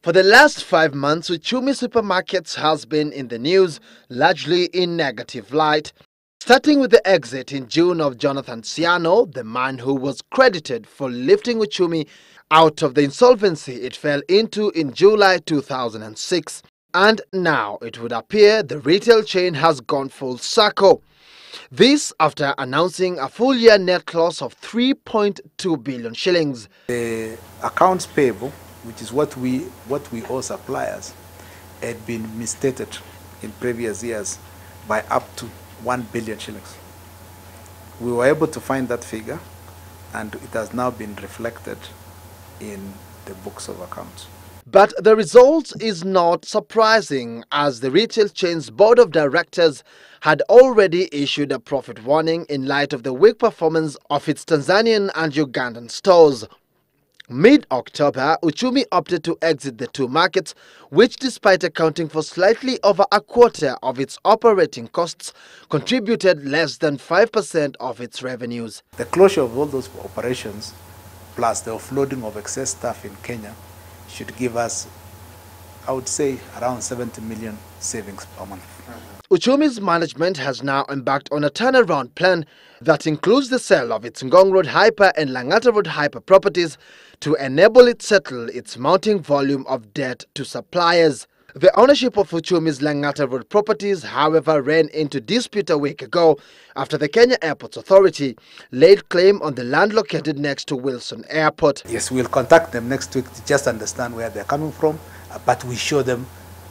For the last 5 months, Uchumi Supermarkets has been in the news, largely in negative light. Starting with the exit in June of Jonathan Siano, the man who was credited for lifting Uchumi out of the insolvency it fell into in July 2006. And now it would appear the retail chain has gone full circle. This after announcing a full-year net loss of 3.2 billion shillings. The accounts payable, which is what we owe suppliers, had been misstated in previous years by up to 1 billion shillings. We were able to find that figure, and it has now been reflected in the books of accounts. But the result is not surprising, as the retail chain's board of directors had already issued a profit warning in light of the weak performance of its Tanzanian and Ugandan stores. Mid-October, Uchumi opted to exit the two markets, which, despite accounting for slightly over a quarter of its operating costs, contributed less than 5% of its revenues. The closure of all those operations, plus the offloading of excess staff in Kenya, should give us, I would say, around 70 million savings per month. Uchumi's management has now embarked on a turnaround plan that includes the sale of its Ngong Road Hyper and Langata Road Hyper properties to enable it settle its mounting volume of debt to suppliers. The ownership of Uchumi's Langata Road properties, however, ran into dispute a week ago after the Kenya Airports Authority laid claim on the land located next to Wilson Airport. Yes, we'll contact them next week to just understand where they're coming from, but we show them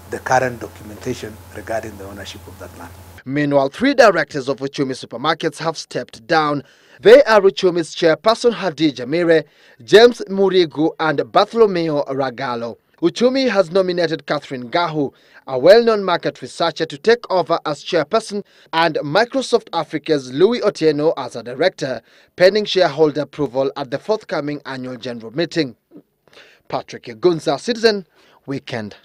the current documentation regarding the ownership of that land. Meanwhile, 3 directors of Uchumi Supermarkets have stepped down. They are Uchumi's chairperson Hadija Mire, James Murigu and Bartholomew Ragalo. Uchumi has nominated Catherine Gahu, a well-known market researcher, to take over as chairperson, and Microsoft Africa's Louis Otieno as a director, pending shareholder approval at the forthcoming annual general meeting. Patrick Gunza, Citizen Weekend.